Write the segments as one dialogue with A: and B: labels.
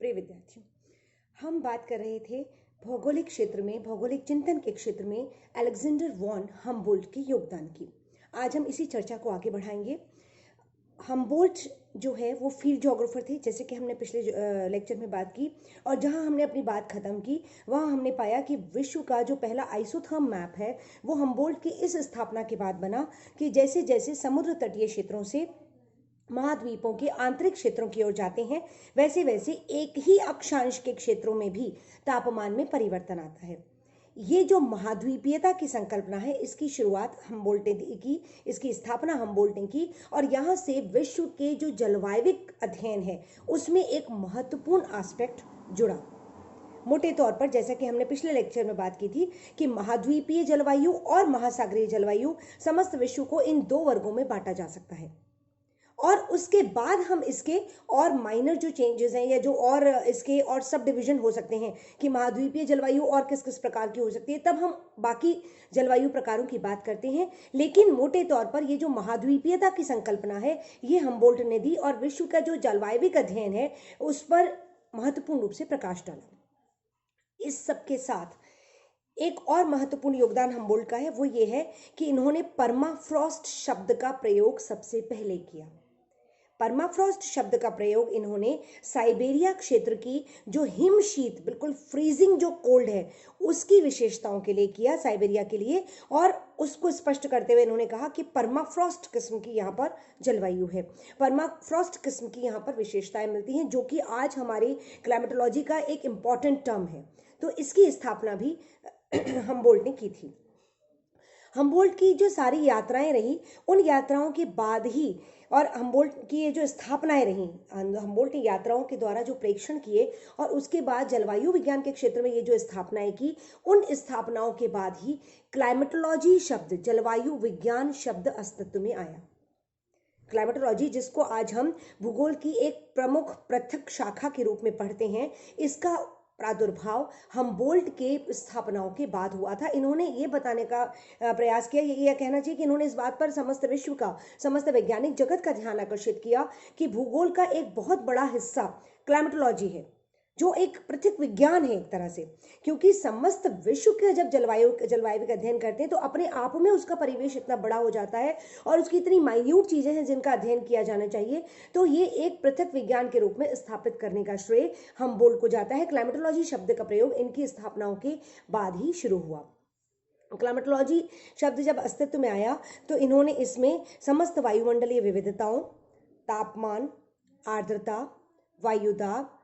A: प्रिय विद्यार्थियों, हम बात कर रहे थे भौगोलिक क्षेत्र में, भौगोलिक चिंतन के क्षेत्र में अलेक्जेंडर वॉन हम्बोल्ट के योगदान की। आज हम इसी चर्चा को आगे बढ़ाएंगे। हम्बोल्ट जो है वो फील्ड ज्योग्राफर थे, जैसे कि हमने पिछले लेक्चर में बात की, और जहां हमने अपनी बात खत्म की वहां हमने पाया कि विश्व का जो पहला आइसोथर्म मैप है वो हम्बोल्ट की इस स्थापना के बाद बना कि जैसे जैसे समुद्र तटीय क्षेत्रों से महाद्वीपों के आंतरिक क्षेत्रों की ओर जाते हैं वैसे वैसे एक ही अक्षांश के क्षेत्रों में भी तापमान में परिवर्तन आता है। ये जो महाद्वीपीयता की संकल्पना है इसकी शुरुआत हम्बोल्ट ने की, इसकी स्थापना हम्बोल्ट ने की, और यहाँ से विश्व के जो जलवायविक अध्ययन है उसमें एक महत्वपूर्ण एस्पेक्ट जुड़ा। मोटे तौर पर जैसा कि हमने पिछले लेक्चर में बात की थी कि महाद्वीपीय जलवायु और महासागरीय जलवायु समस्त विश्व को इन दो वर्गों में बांटा जा सकता है, और उसके बाद हम इसके और माइनर जो चेंजेस हैं या जो और इसके और सब डिवीजन हो सकते हैं कि महाद्वीपीय जलवायु और किस किस प्रकार की हो सकती है, तब हम बाकी जलवायु प्रकारों की बात करते हैं। लेकिन मोटे तौर पर ये जो महाद्वीपीयता की संकल्पना है ये हम्बोल्ट ने दी और विश्व का जो जलवायविक अध्ययन है उस पर महत्वपूर्ण रूप से प्रकाश डाला। इस सब के साथ एक और महत्वपूर्ण योगदान हम्बोल्ट का है, वो ये है कि इन्होंने परमाफ्रॉस्ट शब्द का प्रयोग सबसे पहले किया। परमाफ्रॉस्ट शब्द का प्रयोग इन्होंने साइबेरिया क्षेत्र की जो हिमशीत, बिल्कुल फ्रीजिंग जो कोल्ड है उसकी विशेषताओं के लिए किया, साइबेरिया के लिए, और उसको स्पष्ट करते हुए इन्होंने कहा कि परमाफ्रॉस्ट किस्म की यहाँ पर जलवायु है, परमाफ्रॉस्ट किस्म की यहाँ पर विशेषताएं मिलती हैं, जो कि आज हमारी क्लाइमेटोलॉजी का एक इम्पॉर्टेंट टर्म है। तो इसकी स्थापना भी हम्बोल्ट ने की थी। हम्बोल्ट की जो सारी यात्राएं रही उन यात्राओं के बाद ही, और हम्बोल्ट की ये जो स्थापनाएं रही, हम्बोल्ट ने यात्राओं के द्वारा जो प्रेक्षण किए और उसके बाद जलवायु विज्ञान के क्षेत्र में ये जो स्थापनाएं की, उन स्थापनाओं के बाद ही क्लाइमेटोलॉजी शब्द, जलवायु विज्ञान शब्द अस्तित्व में आया। क्लाइमेटोलॉजी, जिसको आज हम भूगोल की एक प्रमुख पृथक शाखा के रूप में पढ़ते हैं, इसका प्रादुर्भाव हम्बोल्ट के स्थापनाओं के बाद हुआ था। इन्होंने ये बताने का प्रयास किया, ये कहना चाहिए कि इन्होंने इस बात पर समस्त विश्व का, समस्त वैज्ञानिक जगत का ध्यान आकर्षित किया कि भूगोल का एक बहुत बड़ा हिस्सा क्लाइमेटोलॉजी है, जो एक पृथक विज्ञान है एक तरह से, क्योंकि समस्त विश्व के जब जलवायु का अध्ययन करते हैं तो अपने आप में उसका परिवेश इतना बड़ा हो जाता है और उसकी इतनी माइन्यूट चीजें हैं जिनका अध्ययन किया जाना चाहिए, तो ये एक पृथक विज्ञान के रूप में स्थापित करने का श्रेय हम्बोल्ट को जाता है। क्लाइमेटोलॉजी शब्द का प्रयोग इनकी स्थापनाओं के बाद ही शुरू हुआ। क्लाइमेटोलॉजी शब्द जब अस्तित्व में आया तो इन्होंने इसमें समस्त वायुमंडलीय विविधताओं, तापमान, आर्द्रता, वायुदाब,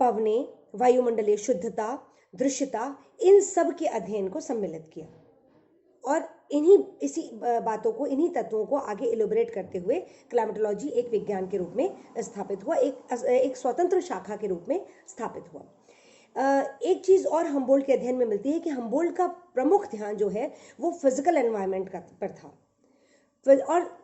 A: पवने, वायुमंडलीय शुद्धता, दृश्यता, इन सब के अध्ययन को सम्मिलित किया, और इसी बातों को, इन्हीं तत्वों को आगे इलेबोरेट करते हुए क्लाइमेटोलॉजी एक विज्ञान के रूप में स्थापित हुआ, एक स्वतंत्र शाखा के रूप में स्थापित हुआ। एक चीज और हम्बोल्ट के अध्ययन में मिलती है कि हम्बोल्ट का प्रमुख ध्यान जो है वो फिजिकल एनवायरनमेंट पर था, और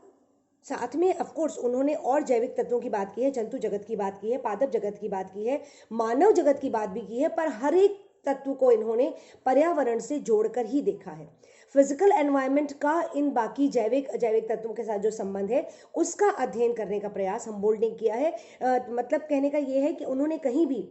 A: साथ में ऑफ कोर्स उन्होंने और जैविक तत्वों की बात की है, जंतु जगत की बात की है, पादप जगत की बात की है, मानव जगत की बात भी की है, पर हर एक तत्व को इन्होंने पर्यावरण से जोड़कर ही देखा है। फिजिकल एनवायरनमेंट का इन बाकी जैविक अजैविक तत्वों के साथ जो संबंध है उसका अध्ययन करने का प्रयास हम्बोल्ट ने किया है। मतलब कहने का ये है कि उन्होंने कहीं भी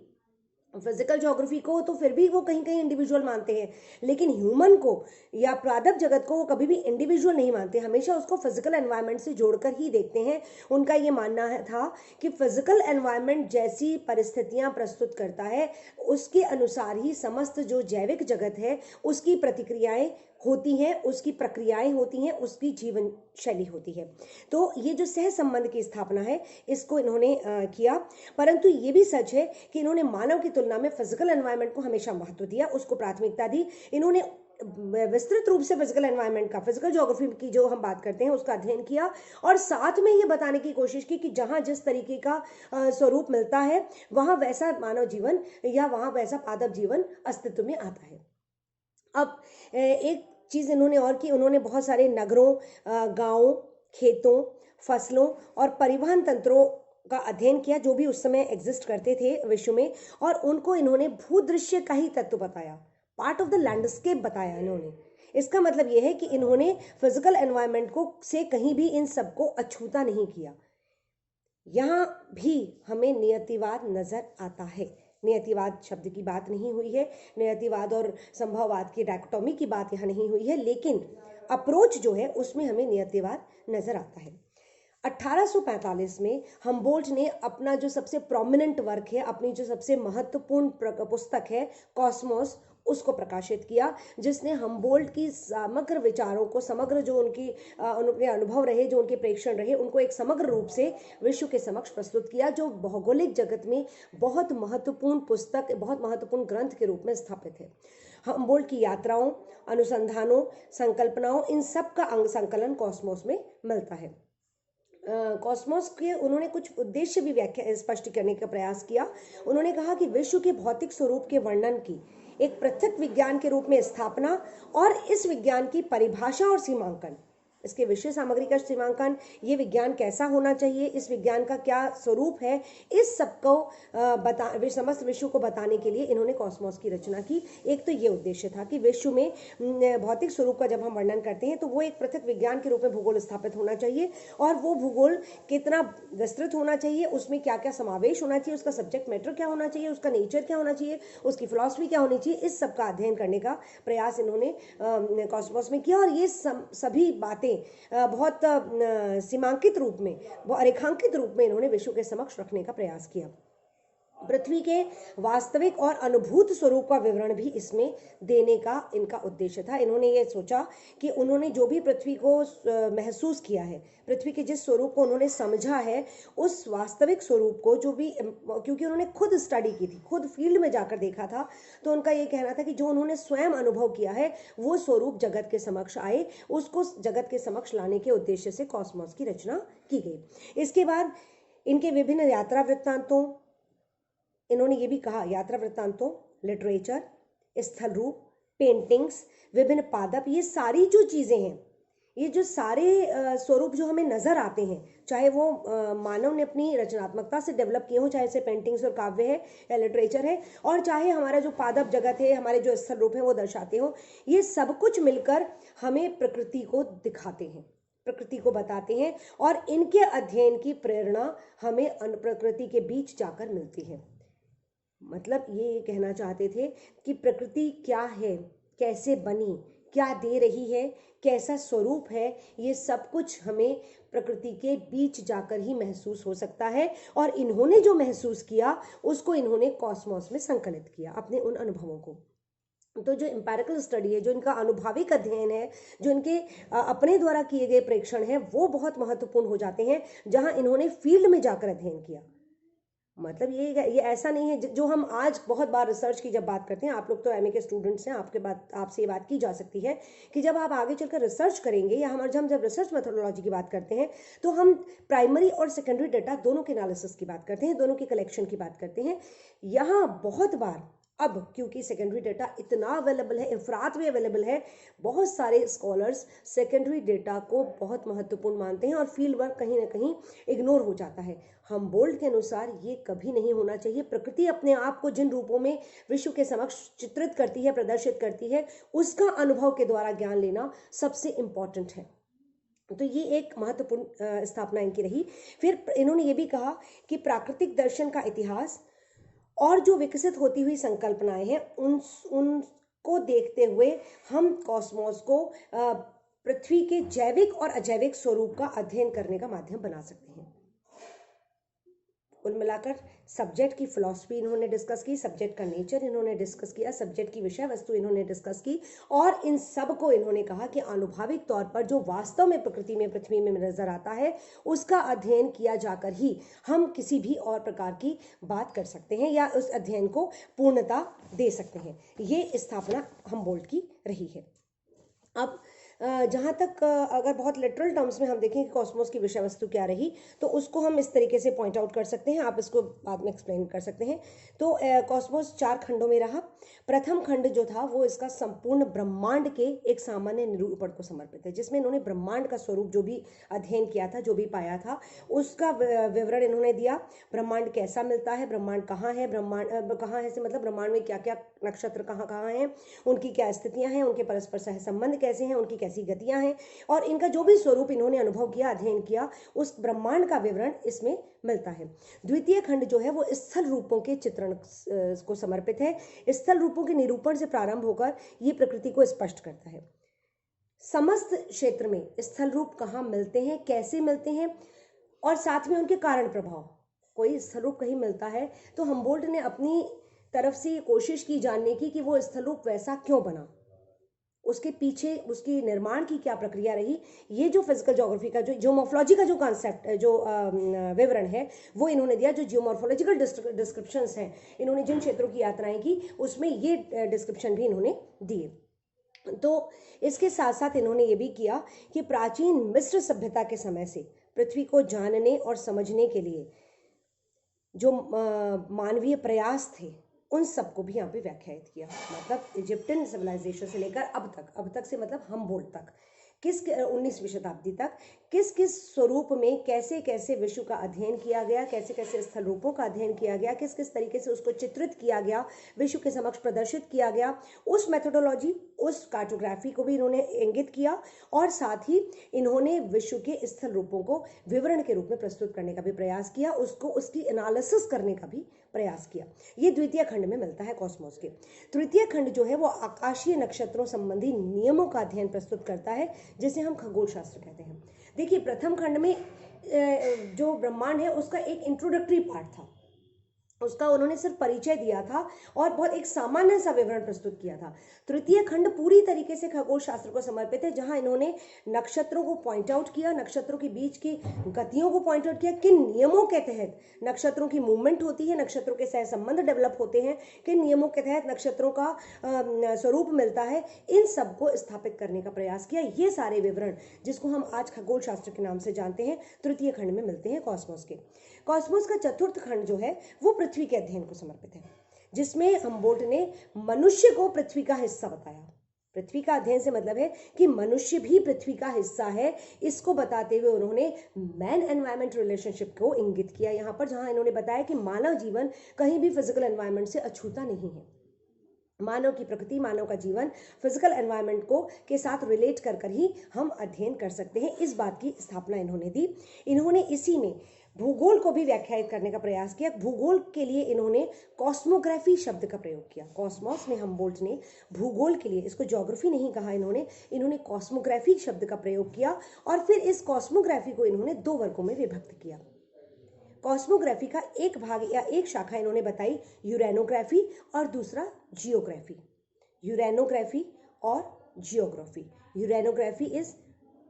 A: फिजिकल ज्योग्राफी को तो फिर भी वो कहीं कहीं इंडिविजुअल मानते हैं, लेकिन ह्यूमन को या पादप जगत को वो कभी भी इंडिविजुअल नहीं मानते, हमेशा उसको फिजिकल एनवायरनमेंट से जोड़कर ही देखते हैं। उनका ये मानना था कि फिजिकल एनवायरनमेंट जैसी परिस्थितियां प्रस्तुत करता है उसके अनुसार ही समस्त जो जैविक जगत है उसकी प्रतिक्रियाएं होती हैं, उसकी प्रक्रियाएं होती हैं, उसकी जीवन शैली होती है। तो ये जो सह संबंध की स्थापना है इसको इन्होंने किया, परंतु ये भी सच है कि इन्होंने मानव की तुलना में फिजिकल एनवायरनमेंट को हमेशा महत्व दिया, उसको प्राथमिकता दी। इन्होंने विस्तृत रूप से फिजिकल एनवायरनमेंट का, फिजिकल ज्योग्राफी की जो हम बात करते हैं उसका अध्ययन किया, और साथ में ये बताने की कोशिश की कि जहां जिस तरीके का स्वरूप मिलता है वहां वैसा मानव जीवन या वहां वैसा पादप जीवन अस्तित्व में आता है। अब एक चीज इन्होंने और की, उन्होंने बहुत सारे नगरों, गांवों, खेतों, फसलों और परिवहन तंत्रों का अध्ययन किया जो भी उस समय एग्जिस्ट करते थे विश्व में, और उनको इन्होंने भूदृश्य का ही तत्व बताया, पार्ट ऑफ द लैंडस्केप बताया इन्होंने। इसका मतलब यह है कि इन्होंने फिजिकल एनवायरनमेंट को से कहीं भी इन सबको अछूता नहीं किया। यहाँ भी हमें नियतिवाद नजर आता है। नियतिवाद शब्द की बात नहीं हुई है, नियतिवाद और संभववाद की डायकोटोमी की बात यहाँ नहीं हुई है, लेकिन अप्रोच जो है उसमें हमें नियतिवाद नजर आता है। 1845 में हम्बोल्ट ने अपना जो सबसे प्रोमिनेंट वर्क है, अपनी जो सबसे महत्वपूर्ण पुस्तक है कॉस्मोस, उसको प्रकाशित किया, जिसने हम्बोल्ट की समग्र विचारों को, समग्र जो उनके अनुभव रहे, जो उनके प्रेक्षण रहे, उनको एक समग्र रूप से विश्व के समक्ष प्रस्तुत किया, जो भौगोलिक जगत में बहुत महत्वपूर्ण पुस्तक, बहुत महत्वपूर्ण ग्रंथ के रूप में स्थापित है। हम्बोल्ट की यात्राओं, अनुसंधानों, संकल्पनाओं, इन सब का अंग संकलन कॉस्मोस में मिलता है। कॉस्मोस के उन्होंने कुछ उद्देश्य भी व्याख्या स्पष्ट करने का प्रयास किया। उन्होंने कहा कि विश्व के भौतिक स्वरूप के वर्णन की एक पृथक विज्ञान के रूप में स्थापना और इस विज्ञान की परिभाषा और सीमांकन, इसके विषय सामग्री का सीमांकन, ये विज्ञान कैसा होना चाहिए, इस विज्ञान का क्या स्वरूप है, इस सबको समस्त विश्व को बताने के लिए इन्होंने कॉस्मोस की रचना की। एक तो ये उद्देश्य था कि विश्व में भौतिक स्वरूप का जब हम वर्णन करते हैं तो वो एक पृथक विज्ञान के रूप में भूगोल स्थापित होना चाहिए, और वो भूगोल कितना विस्तृत होना चाहिए, उसमें क्या क्या समावेश होना चाहिए, उसका सब्जेक्ट मैटर क्या होना चाहिए, उसका नेचर क्या होना चाहिए, उसकी फिलॉसफी क्या होनी चाहिए, इस सब का अध्ययन करने का प्रयास इन्होंने कॉस्मोस में किया। और ये सभी बातें बहुत सीमांकित रूप में, रेखांकित रूप में इन्होंने विश्व के समक्ष रखने का प्रयास किया। पृथ्वी के वास्तविक और अनुभूत स्वरूप का विवरण भी इसमें देने का इनका उद्देश्य था। इन्होंने ये सोचा कि उन्होंने जो भी पृथ्वी को महसूस किया है, पृथ्वी के जिस स्वरूप को उन्होंने समझा है, उस वास्तविक स्वरूप को जो भी, क्योंकि उन्होंने खुद स्टडी की थी, खुद फील्ड में जाकर देखा था, तो उनका ये कहना था कि जो उन्होंने स्वयं अनुभव किया है वो स्वरूप जगत के समक्ष आए, उसको जगत के समक्ष लाने के उद्देश्य से कॉस्मोस की रचना की गई। इसके बाद इनके विभिन्न यात्रा वृत्तांतों, इन्होंने ये भी कहा, यात्रा वृत्तांतों, लिटरेचर, स्थल रूप, पेंटिंग्स, विभिन्न पादप, ये सारी जो चीज़ें हैं, ये जो सारे स्वरूप जो हमें नज़र आते हैं, चाहे वो मानव ने अपनी रचनात्मकता से डेवलप किए हों, चाहे से पेंटिंग्स और काव्य है या लिटरेचर है, और चाहे हमारा जो पादप जगत है, हमारे जो स्थल रूप है वो दर्शाते हों, ये सब कुछ मिलकर हमें प्रकृति को दिखाते हैं, प्रकृति को बताते हैं, और इनके अध्ययन की प्रेरणा हमें प्रकृति के बीच जाकर मिलती है। मतलब ये कहना चाहते थे कि प्रकृति क्या है, कैसे बनी, क्या दे रही है, कैसा स्वरूप है, ये सब कुछ हमें प्रकृति के बीच जाकर ही महसूस हो सकता है। और इन्होंने जो महसूस किया उसको इन्होंने कॉस्मोस में संकलित किया, अपने उन अनुभवों को। तो जो एम्पेरिकल स्टडी है, जो इनका अनुभाविक अध्ययन है, जो इनके अपने द्वारा किए गए प्रेक्षण है, वो बहुत महत्वपूर्ण हो जाते हैं, जहां इन्होंने फील्ड में जाकर अध्ययन किया। मतलब ये ऐसा नहीं है जो हम आज बहुत बार रिसर्च की जब बात करते हैं, आप लोग तो एमए के स्टूडेंट्स हैं, आपसे ये बात की जा सकती है कि जब आप आगे चलकर रिसर्च करेंगे, या हम जब रिसर्च मेथोडोलॉजी की बात करते हैं, तो हम प्राइमरी और सेकेंडरी डेटा दोनों के एनालिसिस की बात करते हैं, दोनों के कलेक्शन की बात करते हैं। यहाँ बहुत बार अब क्योंकि सेकेंडरी डेटा इतना अवेलेबल है, इफरात में अवेलेबल है, बहुत सारे स्कॉलर्स सेकेंडरी डेटा को बहुत महत्वपूर्ण मानते हैं और फील्ड वर्क कहीं ना कहीं इग्नोर हो जाता है। हम्बोल्ट के अनुसार ये कभी नहीं होना चाहिए। प्रकृति अपने आप को जिन रूपों में विश्व के समक्ष चित्रित करती है, प्रदर्शित करती है, उसका अनुभव के द्वारा ज्ञान लेना सबसे इम्पॉर्टेंट है। तो ये एक महत्वपूर्ण स्थापना इनकी रही। फिर इन्होंने ये भी कहा कि प्राकृतिक दर्शन का इतिहास और जो विकसित होती हुई संकल्पनाएं हैं, उनको देखते हुए हम कॉस्मोस को पृथ्वी के जैविक और अजैविक स्वरूप का अध्ययन करने का माध्यम बना सकते हैं। कुल मिलाकर सब्जेक्ट की फिलॉसफी इन्होंने डिस्कस की, सब्जेक्ट का नेचर इन्होंने डिस्कस किया, सब्जेक्ट की विषय वस्तु इन्होंने डिस्कस की, और इन सब को इन्होंने कहा कि आनुभाविक तौर पर जो वास्तव में प्रकृति में, पृथ्वी में नजर आता है, उसका अध्ययन किया जाकर ही हम किसी भी और प्रकार की बात कर सकते हैं या उस अध्ययन को पूर्णता दे सकते हैं। ये स्थापना हम्बोल्ट की रही है। अब जहाँ तक अगर बहुत लिटरल टर्म्स में हम देखें कि कॉस्मोस की विषय वस्तु क्या रही, तो उसको हम इस तरीके से पॉइंट आउट कर सकते हैं, आप इसको बाद में एक्सप्लेन कर सकते हैं। तो कॉस्मोस 4 खंडों में रहा। प्रथम खंड जो था वो इसका संपूर्ण ब्रह्मांड के एक सामान्य निरूपण को समर्पित है, जिसमें इन्होंने ब्रह्मांड का स्वरूप जो भी अध्ययन किया था, जो भी पाया था, उसका विवरण इन्होंने दिया। ब्रह्मांड कैसा मिलता है, ब्रह्मांड कहाँ है, ब्रह्मांड कहाँ है से मतलब ब्रह्मांड में क्या क्या नक्षत्र कहाँ कहाँ हैं, उनकी क्या स्थितियाँ हैं, उनके परस्पर सह संबंध कैसे हैं, उनकी कैसी गतियां हैं, और इनका जो भी स्वरूप इन्होंने अनुभव किया, अध्ययन किया, उस ब्रह्मांड का विवरण इसमें मिलता है। द्वितीय खंड जो है वो स्थल रूपों के चित्रण को समर्पित है। स्थल रूपों के निरूपण से प्रारंभ होकर ये प्रकृति को स्पष्ट करता है। समस्त क्षेत्र में स्थल रूप कहाँ मिलते हैं, कैसे मिलते हैं, और साथ में उनके कारण प्रभाव। कोई स्थल रूप कहीं मिलता है तो हम्बोल्ट ने अपनी तरफ से कोशिश की जानने की कि वो स्थल रूप वैसा क्यों बना, उसके पीछे उसकी निर्माण की क्या प्रक्रिया रही। ये जो फिजिकल ज्योग्राफी का जो जियोमॉर्फोलॉजी का जो कॉन्सेप्ट जो विवरण है वो इन्होंने दिया। जो जियोमॉर्फोलॉजिकल डिस्क्रिप्शंस हैं, इन्होंने जिन क्षेत्रों की यात्राएं की उसमें ये डिस्क्रिप्शन भी इन्होंने दिए। तो इसके साथ साथ इन्होंने ये भी किया कि प्राचीन मिस्र सभ्यता के समय से पृथ्वी को जानने और समझने के लिए जो मानवीय प्रयास थे उन सबको भी यहाँ पे व्याख्यायित किया। मतलब इजिप्टियन सिविलाइजेशन से लेकर अब तक से मतलब हम्बोल्ट तक, 19वीं शताब्दी तक किस किस स्वरूप में कैसे कैसे विश्व का अध्ययन किया गया, कैसे कैसे स्थल रूपों का अध्ययन किया गया, किस किस तरीके से उसको चित्रित किया गया, विश्व के समक्ष प्रदर्शित किया गया, उस मेथोडोलॉजी, उस कार्टोग्राफी को भी इन्होंने इंगित किया। और साथ ही इन्होंने विश्व के स्थल रूपों को विवरण के रूप में प्रस्तुत करने का भी प्रयास किया, उसको उसकी एनालिसिस करने का भी प्रयास किया। ये द्वितीय खंड में मिलता है कॉस्मोस के। तृतीय खंड जो है वो आकाशीय नक्षत्रों संबंधी नियमों का अध्ययन प्रस्तुत करता है, जिसे हम खगोल शास्त्र कहते हैं। देखिए, प्रथम खंड में जो ब्रह्मांड है उसका एक इंट्रोडक्टरी पार्ट था, उसका उन्होंने सिर्फ परिचय दिया था और बहुत एक सामान्य सा विवरण प्रस्तुत किया था। तृतीय खंड पूरी तरीके से खगोल शास्त्र को समर्पित है, जहां इन्होंने नक्षत्रों को पॉइंट आउट किया, नक्षत्रों के बीच की गतियों को पॉइंट आउट किया, किन नियमों के तहत नक्षत्रों की मूवमेंट होती है, नक्षत्रों के सहसंबंध डेवलप होते हैं, किन नियमों के तहत नक्षत्रों का स्वरूप मिलता है, इन सबको स्थापित करने का प्रयास किया। ये सारे विवरण जिसको हम आज खगोल शास्त्र के नाम से जानते हैं, तृतीय खंड में मिलते हैं कॉस्मोस के। कॉस्मोस का चतुर्थ खंड जो है वो पृथ्वी के अध्ययन को समर्पित है, जिसमें हम्बोल्ट ने मनुष्य को पृथ्वी का हिस्सा बताया। पृथ्वी का अध्ययन से मतलब है कि मनुष्य भी पृथ्वी का हिस्सा है, इसको बताते हुए उन्होंने मैन एनवायरमेंट रिलेशनशिप को इंगित किया यहाँ पर, जहां इन्होंने बताया कि मानव जीवन कहीं भी फिजिकल एनवायरमेंट से अछूता नहीं है। मानव की प्रकृति, मानव का जीवन फिजिकल एनवायरनमेंट को के साथ रिलेट कर कर ही हम अध्ययन कर सकते हैं, इस बात की स्थापना इन्होंने दी। इन्होंने इसी में भूगोल को भी व्याख्यायित करने का प्रयास किया। भूगोल के लिए इन्होंने कॉस्मोग्राफी शब्द का प्रयोग किया। कॉस्मोस में हम्बोल्ट ने भूगोल के लिए, इसको ज्योग्राफी नहीं कहा इन्होंने कॉस्मोग्राफी शब्द का प्रयोग किया, और फिर इस कॉस्मोग्राफी को इन्होंने दो वर्गों में विभक्त किया। कॉस्मोग्राफी का एक भाग या एक शाखा इन्होंने बताई यूरेनोग्राफी और दूसरा जियोग्राफी। यूरेनोग्राफी और geography. यूरेनोग्राफी is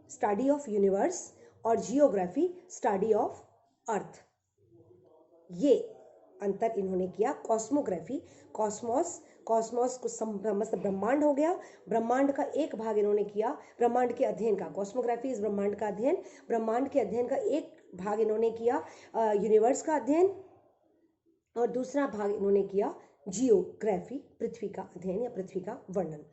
A: study of universe और जियोग्राफी स्टडी ऑफ अर्थ। ये अंतर इन्होंने किया। कॉस्मोग्राफी, कॉस्मोस को मतलब ब्रह्मांड हो गया, ब्रह्मांड का एक भाग इन्होंने किया ब्रह्मांड के अध्ययन का। कॉस्मोग्राफी इस ब्रह्मांड का अध्ययन, ब्रह्मांड के अध्ययन का एक भाग इन्होंने किया यूनिवर्स का अध्ययन, और दूसरा भाग इन्होंने किया जियोग्राफी, पृथ्वी का अध्ययन या पृथ्वी का वर्णन।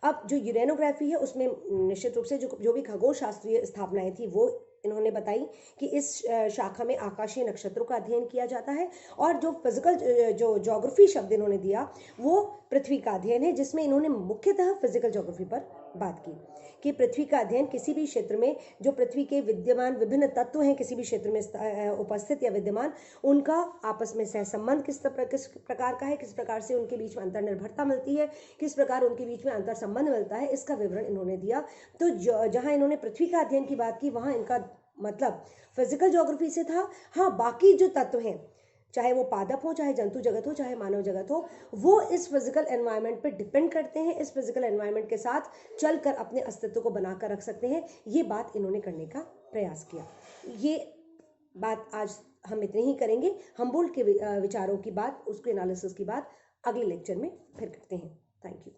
A: अब जो यूरेनोग्राफी है उसमें निश्चित रूप से जो भी खगोल शास्त्रीय स्थापनाएं थी वो इन्होंने बताई कि इस शाखा में आकाशीय नक्षत्रों का अध्ययन किया जाता है, और जो फिजिकल जो ज्योग्राफी शब्द इन्होंने दिया वो पृथ्वी का अध्ययन है, जिसमें इन्होंने मुख्यतः फिजिकल ज्योग्राफी पर बात की कि पृथ्वी का अध्ययन किसी भी क्षेत्र में जो पृथ्वी के विद्यमान विभिन्न तत्व हैं किसी भी क्षेत्र में उपस्थित या विद्यमान, उनका आपस में सहसंबंध किस प्रकार का है, किस प्रकार से उनके बीच में अंतर्निर्भरता मिलती है, किस प्रकार उनके बीच में अंतर संबंध मिलता है, इसका विवरण इन्होंने दिया। तो जहां इन्होंने पृथ्वी का अध्ययन की बात की वहां इनका मतलब फिजिकल ज्योग्राफी से था। हाँ, बाकी जो तत्व हैं, चाहे वो पादप हो, चाहे जंतु जगत हो, चाहे मानव जगत हो, वो इस फिजिकल एनवायरनमेंट पे डिपेंड करते हैं, इस फिजिकल एनवायरनमेंट के साथ चलकर अपने अस्तित्व को बनाकर रख सकते हैं। ये बात इन्होंने करने का प्रयास किया। ये बात आज हम इतने ही करेंगे। हम्बोल्ट के विचारों की बात, उसके एनालिसिस की बात अगले लेक्चर में फिर करते हैं। Thank you.